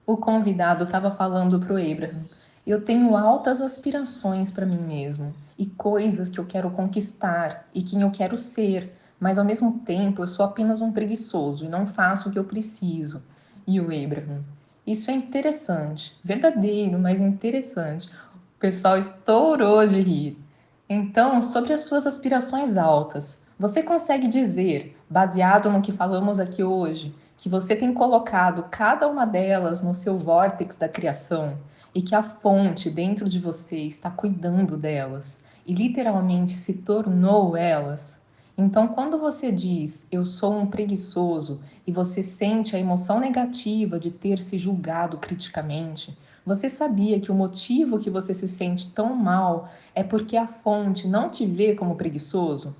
O convidado estava falando para o Abraham: eu tenho altas aspirações para mim mesmo e coisas que eu quero conquistar e quem eu quero ser, mas ao mesmo tempo eu sou apenas um preguiçoso e não faço o que eu preciso. E o Abraham: isso é interessante, verdadeiro, mas interessante. O pessoal estourou de rir. Então, sobre as suas aspirações altas, você consegue dizer, baseado no que falamos aqui hoje, que você tem colocado cada uma delas no seu vórtex da criação e que a fonte dentro de você está cuidando delas e literalmente se tornou elas? Então, quando você diz eu sou um preguiçoso e você sente a emoção negativa de ter se julgado criticamente, você sabia que o motivo que você se sente tão mal é porque a fonte não te vê como preguiçoso?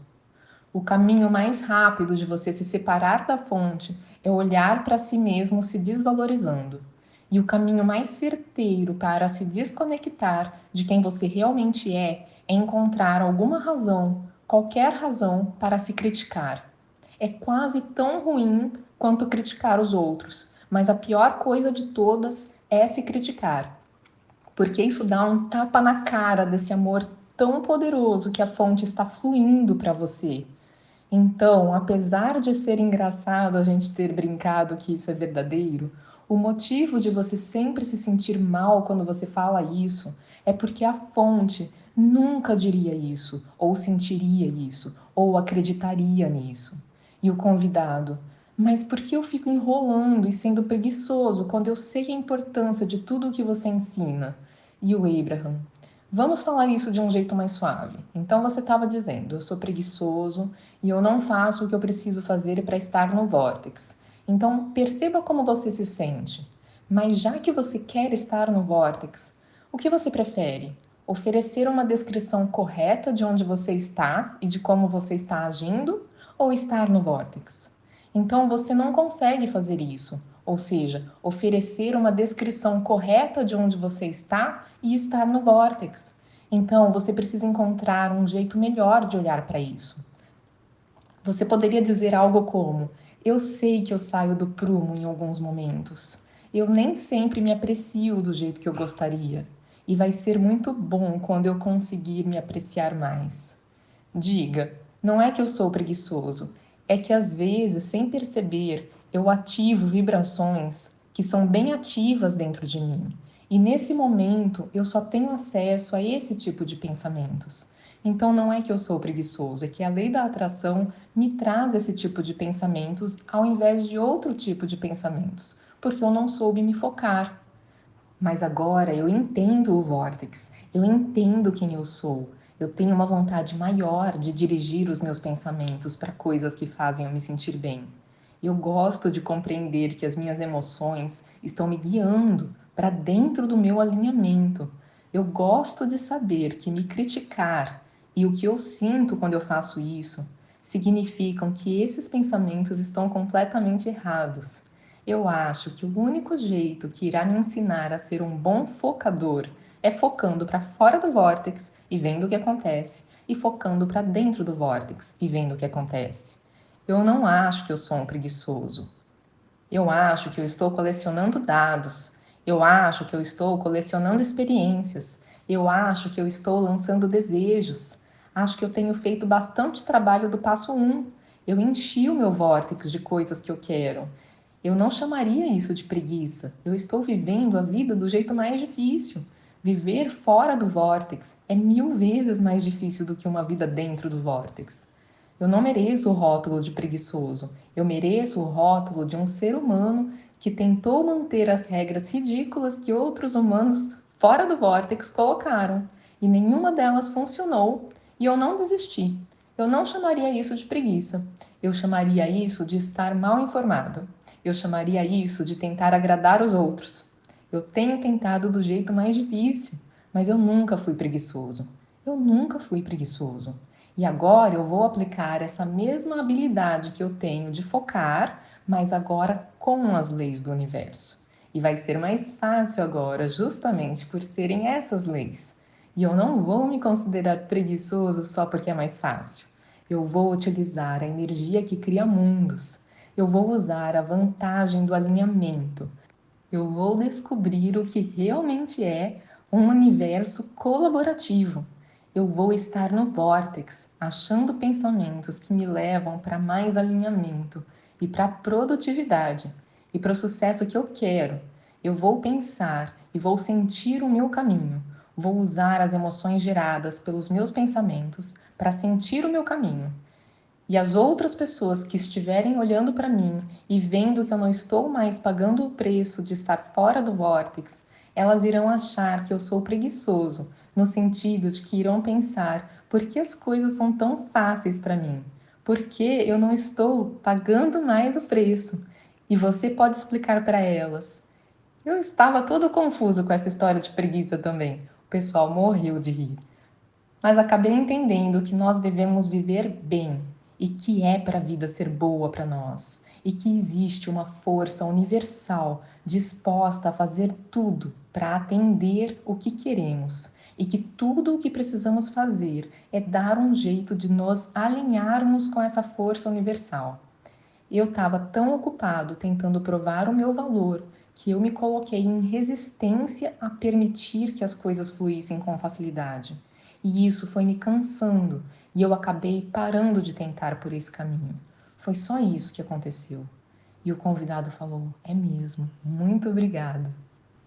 O caminho mais rápido de você se separar da fonte é olhar para si mesmo se desvalorizando. E o caminho mais certeiro para se desconectar de quem você realmente é encontrar alguma razão, qualquer razão, para se criticar. É quase tão ruim quanto criticar os outros, mas a pior coisa de todas é se criticar, porque isso dá um tapa na cara desse amor tão poderoso que a fonte está fluindo para você. Então, apesar de ser engraçado a gente ter brincado que isso é verdadeiro, o motivo de você sempre se sentir mal quando você fala isso é porque a fonte nunca diria isso, ou sentiria isso, ou acreditaria nisso. E o convidado: mas por que eu fico enrolando e sendo preguiçoso quando eu sei a importância de tudo o que você ensina? E o Abraham: vamos falar isso de um jeito mais suave. Então você estava dizendo, eu sou preguiçoso e eu não faço o que eu preciso fazer para estar no vórtex. Então perceba como você se sente. Mas já que você quer estar no vórtex, o que você prefere? Oferecer uma descrição correta de onde você está e de como você está agindo, ou estar no vórtex? Então você não consegue fazer isso, ou seja, oferecer uma descrição correta de onde você está e estar no vórtex. Então você precisa encontrar um jeito melhor de olhar para isso. Você poderia dizer algo como: eu sei que eu saio do prumo em alguns momentos. Eu nem sempre me aprecio do jeito que eu gostaria. E vai ser muito bom quando eu conseguir me apreciar mais. Diga, não é que eu sou preguiçoso, é que às vezes, sem perceber, eu ativo vibrações que são bem ativas dentro de mim. E nesse momento eu só tenho acesso a esse tipo de pensamentos. Então não é que eu sou preguiçoso, é que a lei da atração me traz esse tipo de pensamentos ao invés de outro tipo de pensamentos, porque eu não soube me focar. Mas agora eu entendo o vórtex, eu entendo quem eu sou. Eu tenho uma vontade maior de dirigir os meus pensamentos para coisas que fazem eu me sentir bem. Eu gosto de compreender que as minhas emoções estão me guiando para dentro do meu alinhamento. Eu gosto de saber que me criticar e o que eu sinto quando eu faço isso significam que esses pensamentos estão completamente errados. Eu acho que o único jeito que irá me ensinar a ser um bom focador é focando para fora do vórtex e vendo o que acontece, e focando para dentro do vórtex e vendo o que acontece. Eu não acho que eu sou um preguiçoso. Eu acho que eu estou colecionando dados. Eu acho que eu estou colecionando experiências. Eu acho que eu estou lançando desejos. Acho que eu tenho feito bastante trabalho do passo um. Eu enchi o meu vórtex de coisas que eu quero. Eu não chamaria isso de preguiça. Eu estou vivendo a vida do jeito mais difícil. Viver fora do vórtex é 1000 vezes mais difícil do que uma vida dentro do vórtex. Eu não mereço o rótulo de preguiçoso. Eu mereço o rótulo de um ser humano que tentou manter as regras ridículas que outros humanos fora do vórtex colocaram. E nenhuma delas funcionou. E eu não desisti. Eu não chamaria isso de preguiça. Eu chamaria isso de estar mal informado. Eu chamaria isso de tentar agradar os outros. Eu tenho tentado do jeito mais difícil, mas eu nunca fui preguiçoso. Eu nunca fui preguiçoso. E agora eu vou aplicar essa mesma habilidade que eu tenho de focar, mas agora com as leis do universo. E vai ser mais fácil agora, justamente por serem essas leis. E eu não vou me considerar preguiçoso só porque é mais fácil. Eu vou utilizar a energia que cria mundos. Eu vou usar a vantagem do alinhamento. Eu vou descobrir o que realmente é um universo colaborativo. Eu vou estar no vórtex, achando pensamentos que me levam para mais alinhamento e para a produtividade e para o sucesso que eu quero. Eu vou pensar e vou sentir o meu caminho. Vou usar as emoções geradas pelos meus pensamentos para sentir o meu caminho. E as outras pessoas que estiverem olhando para mim e vendo que eu não estou mais pagando o preço de estar fora do vórtex, elas irão achar que eu sou preguiçoso, no sentido de que irão pensar: por que as coisas são tão fáceis para mim? Por que eu não estou pagando mais o preço? E você pode explicar para elas. Eu estava todo confuso com essa história de preguiça também. O pessoal morreu de rir, mas acabei entendendo que nós devemos viver bem e que é para a vida ser boa para nós e que existe uma força universal disposta a fazer tudo para atender o que queremos e que tudo o que precisamos fazer é dar um jeito de nos alinharmos com essa força universal. Eu estava tão ocupado tentando provar o meu valor que eu me coloquei em resistência a permitir que as coisas fluíssem com facilidade. E isso foi me cansando e eu acabei parando de tentar por esse caminho. Foi só isso que aconteceu. E o convidado falou: é mesmo, muito obrigada.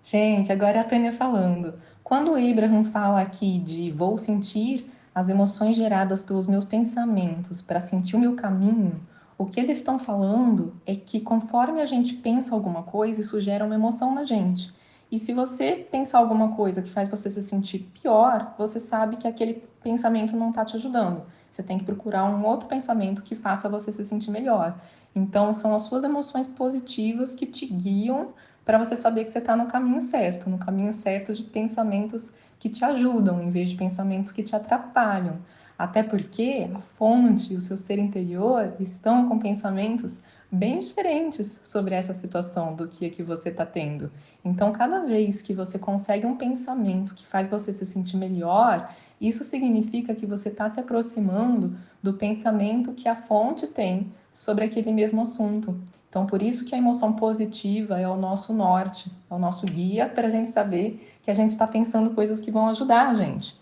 Gente, agora é a Tânia falando. Quando o Abraham fala aqui de vou sentir as emoções geradas pelos meus pensamentos para sentir o meu caminho, o que eles estão falando é que conforme a gente pensa alguma coisa, isso gera uma emoção na gente. E se você pensar alguma coisa que faz você se sentir pior, você sabe que aquele pensamento não está te ajudando. Você tem que procurar um outro pensamento que faça você se sentir melhor. Então, são as suas emoções positivas que te guiam para você saber que você está no caminho certo de pensamentos que te ajudam, em vez de pensamentos que te atrapalham. Até porque a fonte e o seu ser interior estão com pensamentos bem diferentes sobre essa situação do que a que você está tendo. Então, cada vez que você consegue um pensamento que faz você se sentir melhor, isso significa que você está se aproximando do pensamento que a fonte tem sobre aquele mesmo assunto. Então, por isso que a emoção positiva é o nosso norte, é o nosso guia para a gente saber que a gente está pensando coisas que vão ajudar a gente.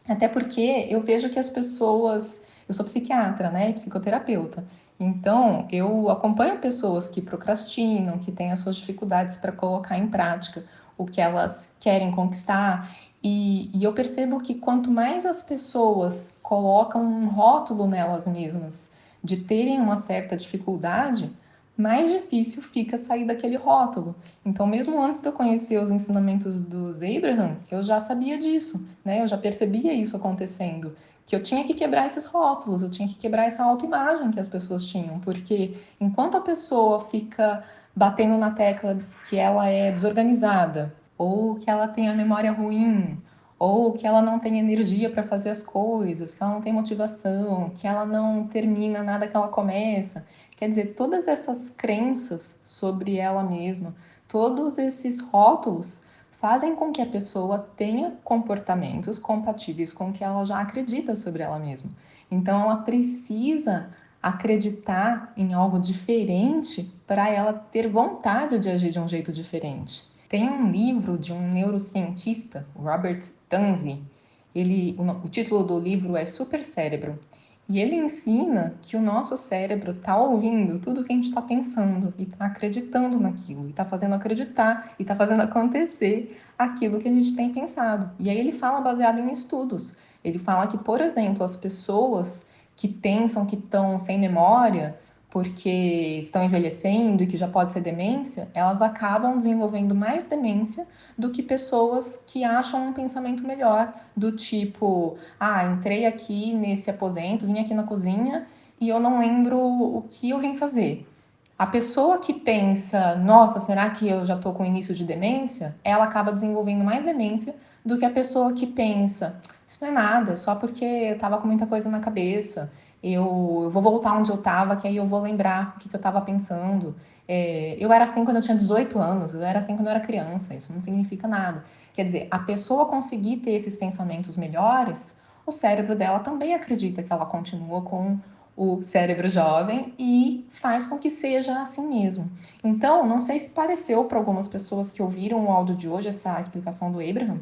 Até porque eu vejo que as pessoas. Eu sou psiquiatra, né? E psicoterapeuta. Então, eu acompanho pessoas que procrastinam, que têm as suas dificuldades para colocar em prática o que elas querem conquistar. E eu percebo que quanto mais as pessoas colocam um rótulo nelas mesmas de terem uma certa dificuldade, mais difícil fica sair daquele rótulo. Então, mesmo antes de eu conhecer os ensinamentos dos Abraham, eu já sabia disso, né? Eu já percebia isso acontecendo, que eu tinha que quebrar esses rótulos, eu tinha que quebrar essa autoimagem que as pessoas tinham, porque enquanto a pessoa fica batendo na tecla que ela é desorganizada, ou que ela tem a memória ruim, ou que ela não tem energia para fazer as coisas, que ela não tem motivação, que ela não termina nada que ela começa. Quer dizer, todas essas crenças sobre ela mesma, todos esses rótulos fazem com que a pessoa tenha comportamentos compatíveis com o que ela já acredita sobre ela mesma. Então, ela precisa acreditar em algo diferente para ela ter vontade de agir de um jeito diferente. Tem um livro de um neurocientista, Robert Tanzi. O título do livro é Super Cérebro. E ele ensina que o nosso cérebro está ouvindo tudo que a gente está pensando e está acreditando naquilo, e está fazendo acreditar, e está fazendo acontecer aquilo que a gente tem pensado. E aí ele fala baseado em estudos. Ele fala que, por exemplo, as pessoas que pensam que estão sem memória porque estão envelhecendo e que já pode ser demência, elas acabam desenvolvendo mais demência do que pessoas que acham um pensamento melhor, do tipo, ah, entrei aqui nesse aposento, vim aqui na cozinha e eu não lembro o que eu vim fazer. A pessoa que pensa, nossa, será que eu já estou com início de demência? Ela acaba desenvolvendo mais demência do que a pessoa que pensa, isso não é nada, só porque eu estava com muita coisa na cabeça. Eu vou voltar onde eu estava, que aí eu vou lembrar o que eu estava pensando. Eu era assim quando eu tinha 18 anos, eu era assim quando eu era criança, isso não significa nada. Quer dizer, a pessoa conseguir ter esses pensamentos melhores, o cérebro dela também acredita que ela continua com o cérebro jovem e faz com que seja assim mesmo. Então, não sei se pareceu para algumas pessoas que ouviram o áudio de hoje, essa explicação do Abraham,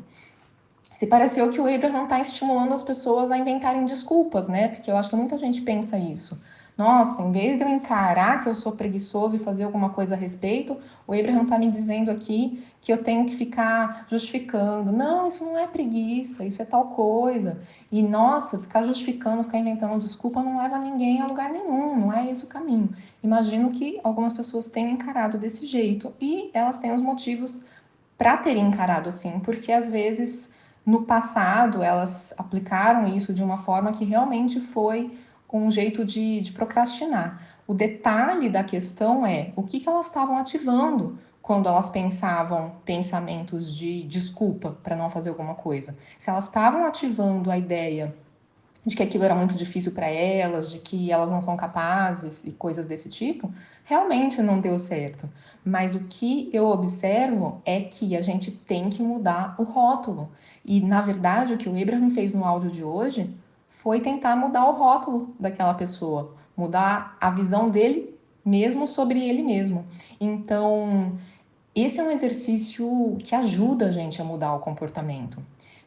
se pareceu que o Abraham está estimulando as pessoas a inventarem desculpas, né? Porque eu acho que muita gente pensa isso. Nossa, em vez de eu encarar que eu sou preguiçoso e fazer alguma coisa a respeito, o Abraham está me dizendo aqui que eu tenho que ficar justificando. Não, isso não é preguiça, isso é tal coisa. E nossa, ficar justificando, ficar inventando desculpa não leva ninguém a lugar nenhum, não é esse o caminho. Imagino que algumas pessoas tenham encarado desse jeito e elas têm os motivos para terem encarado assim, porque às vezes no passado elas aplicaram isso de uma forma que realmente foi um jeito de procrastinar. O detalhe da questão é o que elas estavam ativando quando elas pensavam pensamentos de desculpa para não fazer alguma coisa. Se elas estavam ativando a ideia de que aquilo era muito difícil para elas, de que elas não são capazes e coisas desse tipo, realmente não deu certo. Mas o que eu observo é que a gente tem que mudar o rótulo. E, na verdade, o que o Abraham fez no áudio de hoje foi tentar mudar o rótulo daquela pessoa, mudar a visão dele mesmo sobre ele mesmo. Então, esse é um exercício que ajuda a gente a mudar o comportamento.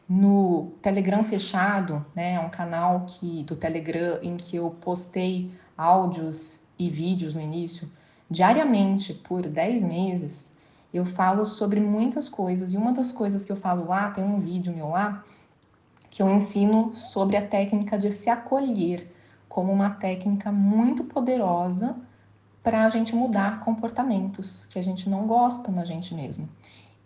No Telegram fechado, né, é um canal do Telegram em que eu postei áudios e vídeos no início, diariamente por 10 meses, eu falo sobre muitas coisas. E uma das coisas que eu falo lá, tem um vídeo meu lá, que eu ensino sobre a técnica de se acolher como uma técnica muito poderosa para a gente mudar comportamentos que a gente não gosta na gente mesmo.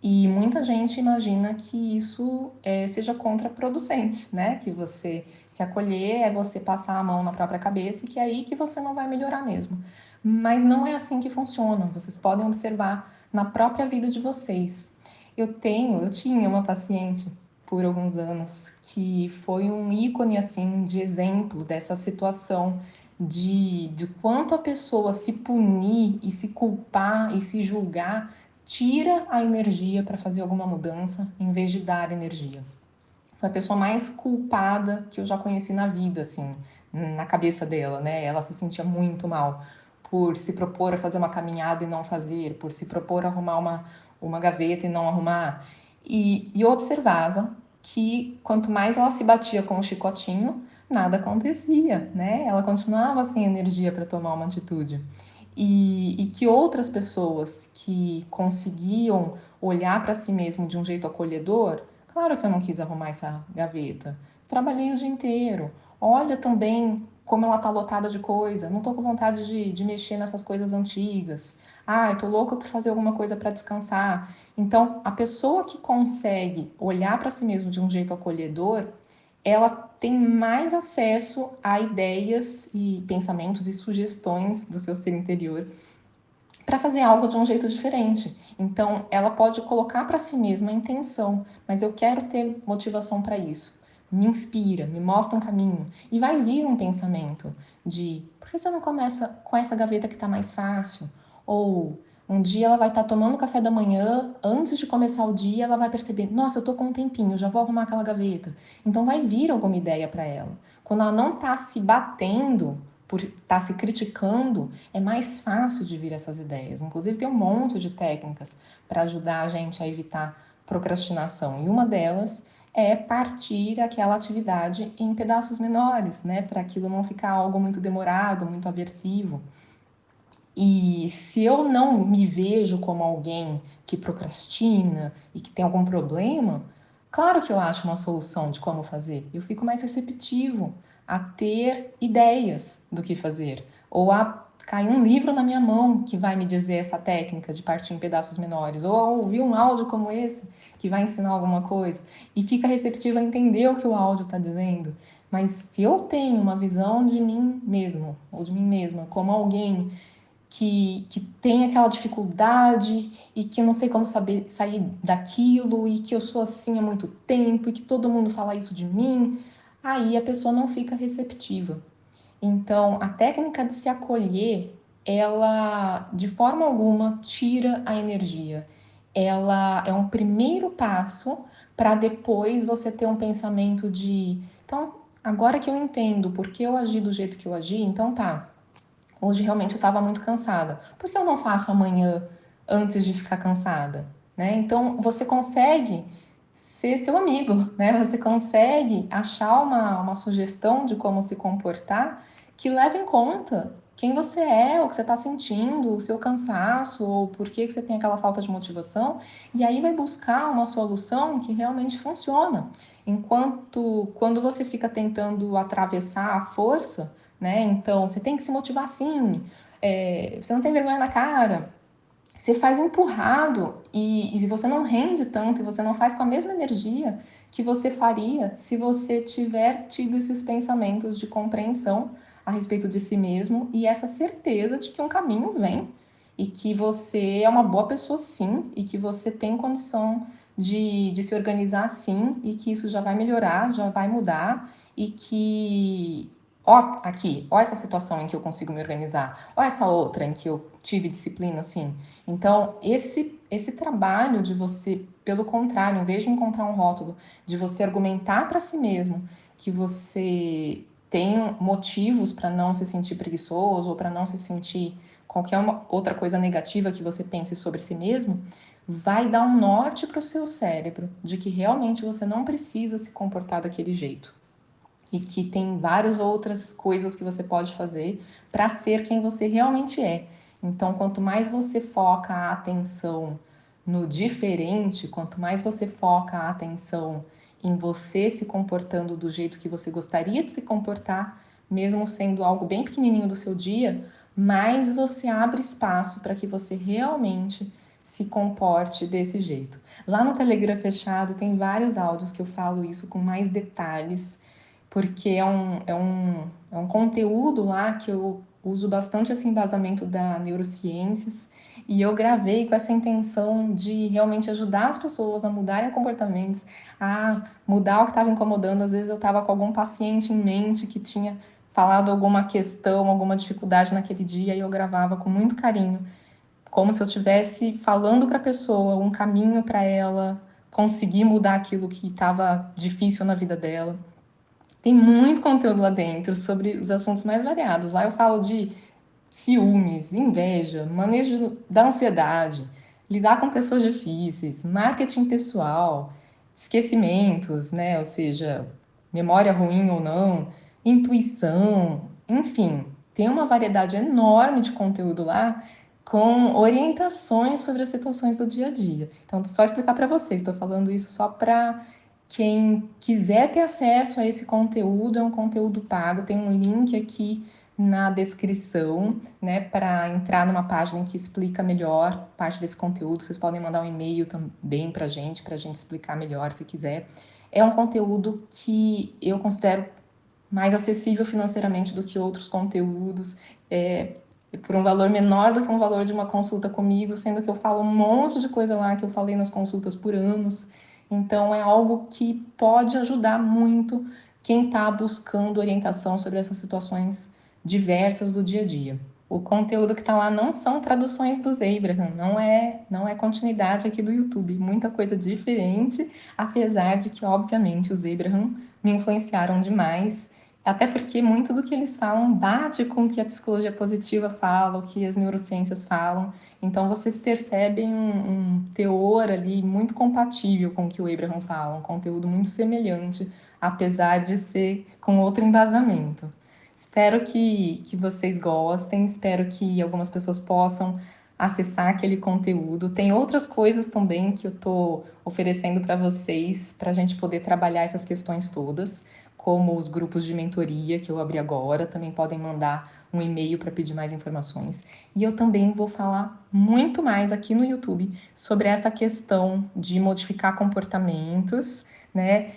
E muita gente imagina que isso seja contraproducente, né? Que você se acolher é você passar a mão na própria cabeça e que é aí que você não vai melhorar mesmo. Mas não é assim que funciona. Vocês podem observar na própria vida de vocês. Eu tinha uma paciente por alguns anos que foi um ícone assim de exemplo dessa situação de quanto a pessoa se punir e se culpar e se julgar tira a energia para fazer alguma mudança em vez de dar energia. Foi a pessoa mais culpada que eu já conheci na vida, assim, na cabeça dela, né? Ela se sentia muito mal por se propor a fazer uma caminhada e não fazer, por se propor a arrumar uma gaveta e não arrumar. E eu observava que quanto mais ela se batia com o chicotinho, nada acontecia, né? Ela continuava sem energia para tomar uma atitude. E que outras pessoas que conseguiam olhar para si mesmo de um jeito acolhedor, claro que eu não quis arrumar essa gaveta. Trabalhei o dia inteiro. Olha também como ela tá lotada de coisa. Não tô com vontade de mexer nessas coisas antigas. Ah, eu tô louca por fazer alguma coisa para descansar. Então, a pessoa que consegue olhar para si mesmo de um jeito acolhedor, ela tem mais acesso a ideias e pensamentos e sugestões do seu ser interior para fazer algo de um jeito diferente. Então, ela pode colocar para si mesma a intenção, mas eu quero ter motivação para isso. Me inspira, me mostra um caminho. E vai vir um pensamento de por que você não começa com essa gaveta que está mais fácil? Ou um dia ela vai estar tomando café da manhã, antes de começar o dia, ela vai perceber: nossa, eu estou com um tempinho, já vou arrumar aquela gaveta. Então vai vir alguma ideia para ela. Quando ela não está se batendo por estar se criticando, é mais fácil de vir essas ideias. Inclusive, tem um monte de técnicas para ajudar a gente a evitar procrastinação. E uma delas é partir aquela atividade em pedaços menores, né? Para aquilo não ficar algo muito demorado, muito aversivo. E se eu não me vejo como alguém que procrastina e que tem algum problema, claro que eu acho uma solução de como fazer. Eu fico mais receptivo a ter ideias do que fazer. Ou a cair um livro na minha mão que vai me dizer essa técnica de partir em pedaços menores. Ou a ouvir um áudio como esse que vai ensinar alguma coisa. E fica receptivo a entender o que o áudio está dizendo. Mas se eu tenho uma visão de mim mesmo, ou de mim mesma, como alguém que tem aquela dificuldade e que não sei como saber sair daquilo e que eu sou assim há muito tempo e que todo mundo fala isso de mim, aí a pessoa não fica receptiva. Então, a técnica de se acolher, ela de forma alguma tira a energia. Ela é um primeiro passo para depois você ter um pensamento de, então, agora que eu entendo por que eu agi do jeito que eu agi, então tá. Hoje realmente eu estava muito cansada. Por que eu não faço amanhã antes de ficar cansada? Né? Então você consegue ser seu amigo, né? Você consegue achar uma sugestão de como se comportar que leve em conta quem você é, o que você está sentindo, o seu cansaço, ou por que você tem aquela falta de motivação, e aí vai buscar uma solução que realmente funciona. Enquanto quando você fica tentando atravessar a força, né? Então, você tem que se motivar sim, você não tem vergonha na cara, você faz empurrado e você não rende tanto e você não faz com a mesma energia que você faria se você tiver tido esses pensamentos de compreensão a respeito de si mesmo e essa certeza de que um caminho vem e que você é uma boa pessoa sim e que você tem condição de se organizar sim e que isso já vai melhorar, já vai mudar e que ó aqui, ó essa situação em que eu consigo me organizar, ó essa outra em que eu tive disciplina assim. Então, esse trabalho de você, pelo contrário, em vez de encontrar um rótulo, de você argumentar para si mesmo que você tem motivos para não se sentir preguiçoso ou para não se sentir qualquer outra coisa negativa que você pense sobre si mesmo, vai dar um norte para o seu cérebro de que realmente você não precisa se comportar daquele jeito e que tem várias outras coisas que você pode fazer para ser quem você realmente é. Então, quanto mais você foca a atenção no diferente, quanto mais você foca a atenção em você se comportando do jeito que você gostaria de se comportar, mesmo sendo algo bem pequenininho do seu dia, mais você abre espaço para que você realmente se comporte desse jeito. Lá no Telegram fechado tem vários áudios que eu falo isso com mais detalhes porque é um conteúdo lá que eu uso bastante esse embasamento da neurociências e eu gravei com essa intenção de realmente ajudar as pessoas a mudarem comportamentos, a mudar o que estava incomodando. Às vezes eu estava com algum paciente em mente que tinha falado alguma questão, alguma dificuldade naquele dia e eu gravava com muito carinho, como se eu estivesse falando para a pessoa um caminho para ela conseguir mudar aquilo que estava difícil na vida dela. Tem muito conteúdo lá dentro sobre os assuntos mais variados. Lá eu falo de ciúmes, inveja, manejo da ansiedade, lidar com pessoas difíceis, marketing pessoal, esquecimentos, né? Ou seja, memória ruim ou não, intuição, enfim, tem uma variedade enorme de conteúdo lá com orientações sobre as situações do dia a dia. Então, só explicar para vocês, estou falando isso só para quem quiser ter acesso a esse conteúdo. É um conteúdo pago, tem um link aqui na descrição, né, para entrar numa página que explica melhor parte desse conteúdo. Vocês podem mandar um e-mail também para a gente explicar melhor se quiser. É um conteúdo que eu considero mais acessível financeiramente do que outros conteúdos, por um valor menor do que um valor de uma consulta comigo, sendo que eu falo um monte de coisa lá que eu falei nas consultas por anos. Então é algo que pode ajudar muito quem está buscando orientação sobre essas situações diversas do dia a dia. O conteúdo que está lá não são traduções dos Abraham, não é continuidade aqui do YouTube, muita coisa diferente, apesar de que, obviamente, os Abraham me influenciaram demais, até porque muito do que eles falam bate com o que a psicologia positiva fala, o que as neurociências falam. Então vocês percebem um teor ali muito compatível com o que o Abraham fala, um conteúdo muito semelhante, apesar de ser com outro embasamento. Espero que vocês gostem, espero que algumas pessoas possam acessar aquele conteúdo. Tem outras coisas também que eu estou oferecendo para vocês, para a gente poder trabalhar essas questões todas, como os grupos de mentoria que eu abri agora. Também podem mandar um e-mail para pedir mais informações. E eu também vou falar muito mais aqui no YouTube sobre essa questão de modificar comportamentos, né?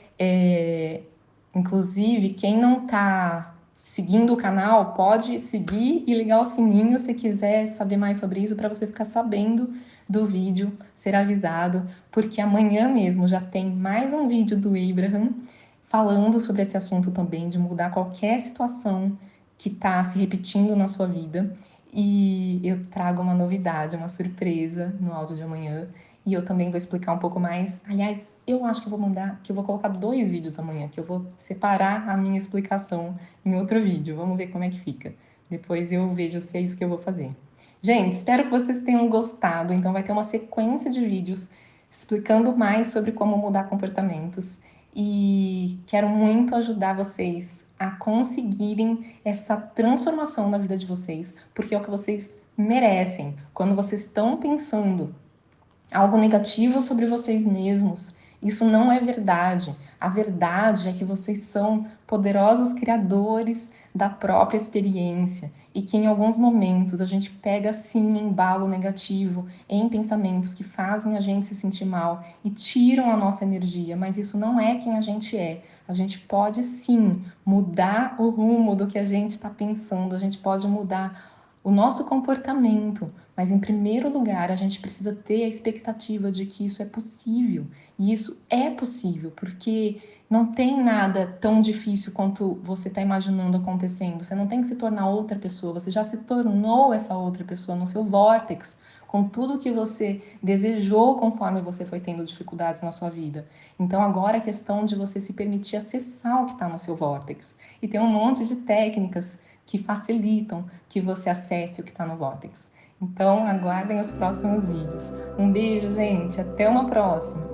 Inclusive, quem não está seguindo o canal pode seguir e ligar o sininho se quiser saber mais sobre isso, para você ficar sabendo do vídeo, ser avisado, porque amanhã mesmo já tem mais um vídeo do Abraham falando sobre esse assunto também, de mudar qualquer situação que está se repetindo na sua vida. E eu trago uma novidade, uma surpresa no áudio de amanhã. e eu também vou explicar um pouco mais. Aliás, eu acho que eu vou mandar, que eu vou colocar 2 vídeos amanhã, que eu vou separar a minha explicação em outro vídeo. Vamos ver como é que fica. Depois eu vejo se é isso que eu vou fazer. Gente, espero que vocês tenham gostado. Então vai ter uma sequência de vídeos explicando mais sobre como mudar comportamentos e quero muito ajudar vocês a conseguirem essa transformação na vida de vocês, porque é o que vocês merecem. Quando vocês estão pensando algo negativo sobre vocês mesmos, isso não é verdade. A verdade é que vocês são poderosos criadores da própria experiência e que em alguns momentos a gente pega sim embalo negativo em pensamentos que fazem a gente se sentir mal e tiram a nossa energia, mas isso não é quem a gente é. A gente pode sim mudar o rumo do que a gente está pensando, a gente pode mudar o nosso comportamento, mas em primeiro lugar a gente precisa ter a expectativa de que isso é possível. E isso é possível, porque não tem nada tão difícil quanto você está imaginando acontecendo. Você não tem que se tornar outra pessoa, você já se tornou essa outra pessoa no seu vórtex, com tudo que você desejou conforme você foi tendo dificuldades na sua vida. Então agora é questão de você se permitir acessar o que está no seu vórtex. E tem um monte de técnicas que facilitam que você acesse o que está no vórtex. Então, aguardem os próximos vídeos. Um beijo, gente. Até uma próxima.